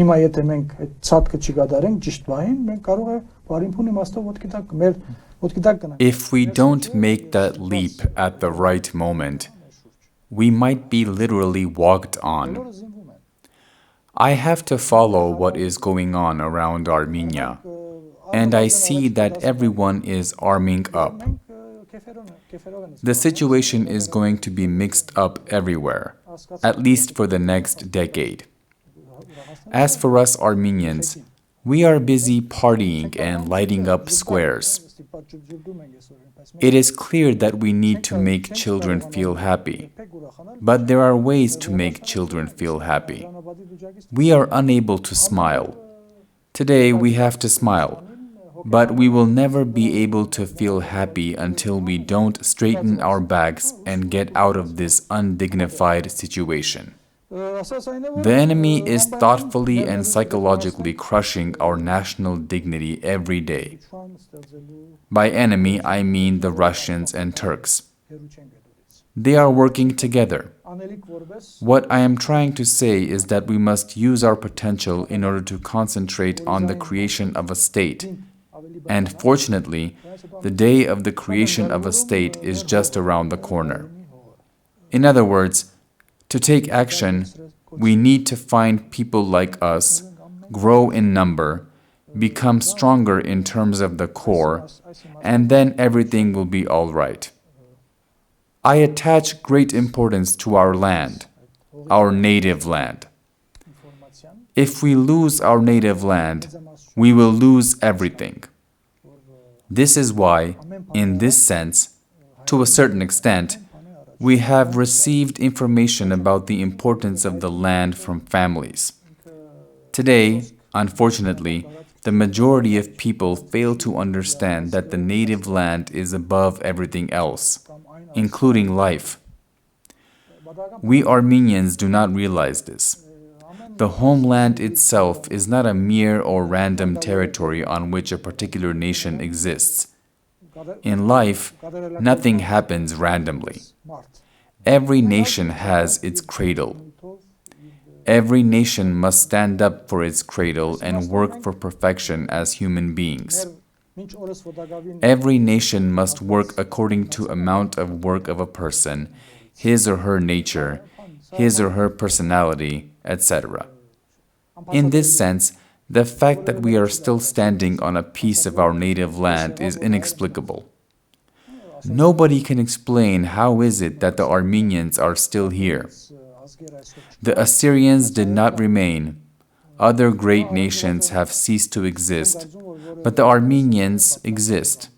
Հիմա եթե մենք այդ ցածկը չգադարենք ճիշտ բային, մենք կարող է բարին իմաստով ոտքի տակ մեր ոտքի տակ գնանք։ If we don't make that leap at the right moment, we might be literally walked on. I have to follow what is going on around Armenia, and I see that everyone is arming up. The situation is going to be mixed up everywhere, at least for the next decade. As for us Armenians, we are busy partying and lighting up squares. It is clear that we need to make children feel happy, but there are ways to make children feel happy. We are unable to smile. Today we have to smile, but we will never be able to feel happy until we don't straighten our backs and get out of this undignified situation. The enemy is thoughtfully and psychologically crushing our national dignity every day. By enemy, I mean the Russians and Turks. They are working together. What I am trying to say is that we must use our potential in order to concentrate on the creation of a state. And fortunately, the day of the creation of a state is just around the corner. In other words, to take action, we need to find people like us, grow in number, become stronger in terms of the core, and then everything will be all right. I attach great importance to our land, our native land. If we lose our native land, we will lose everything. This is why, in this sense, to a certain extent, we have received information about the importance of the land from families. Today, unfortunately, the majority of people fail to understand that the native land is above everything else, including life. We Armenians do not realize this. The homeland itself is not a mere or random territory on which a particular nation exists. In life, nothing happens randomly. Every nation has its cradle. Every nation must stand up for its cradle and work for perfection as human beings. Every nation must work according to amount of work of a person, his or her nature, his or her personality, etc. In this sense, the fact that we are still standing on a piece of our native land is inexplicable. Nobody can explain how is it that the Armenians are still here. The Assyrians did not remain. Other great nations have ceased to exist, but the Armenians exist.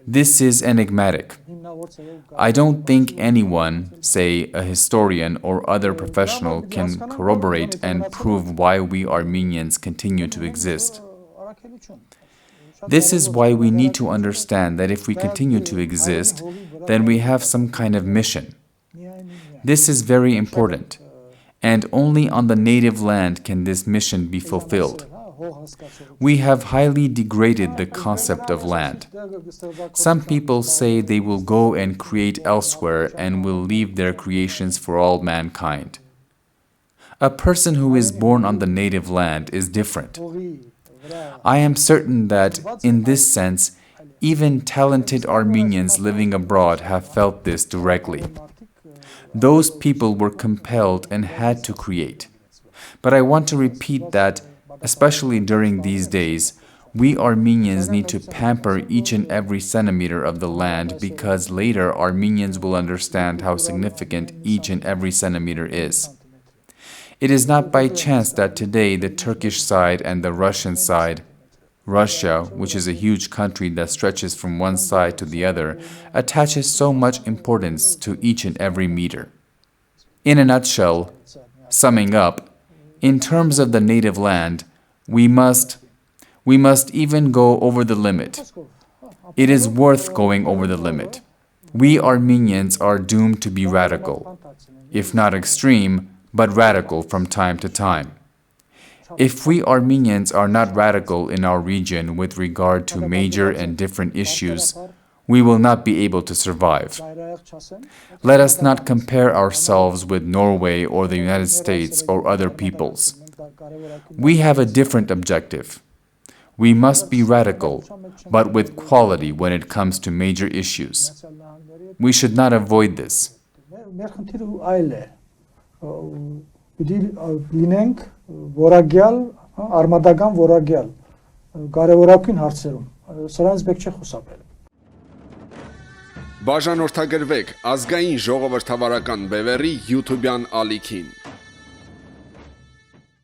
This is enigmatic. I don't think anyone, say a historian or other professional, can corroborate and prove why we Armenians continue to exist. This is why we need to understand that if we continue to exist, then we have some kind of mission. This is very important, and only on the native land can this mission be fulfilled. We have highly degraded the concept of land. Some people say they will go and create elsewhere and will leave their creations for all mankind. A person who is born on the native land is different. I am certain that, in this sense, even talented Armenians living abroad have felt this directly. Those people were compelled and had to create. But I want to repeat that, especially during these days, we Armenians need to pamper each and every centimeter of the land because later Armenians will understand how significant each and every centimeter is. It is not by chance that today the Turkish side and the Russian side, Russia, which is a huge country that stretches from one side to the other, attaches so much importance to each and every meter. In a nutshell, summing up, in terms of the native land, we must even go over the limit. It is worth going over the limit. We Armenians are doomed to be radical, if not extreme, but radical from time to time. If we Armenians are not radical in our region with regard to major and different issues, we will not be able to survive. Let us not compare ourselves with Norway or the United States or other peoples. We have a different objective. We must be radical, but with quality when it comes to major issues. We should not avoid this. Մեր խնդիրը այլ է։ Պիտի լինենք որակյալ, արմատական որակյալ կարևորագույն հարցերում։ Սրանից պետք չէ խուսափել։ Բաժանորդագրվեք ազգային ժողովրդավարական բևեռի YouTube-յան ալիքին։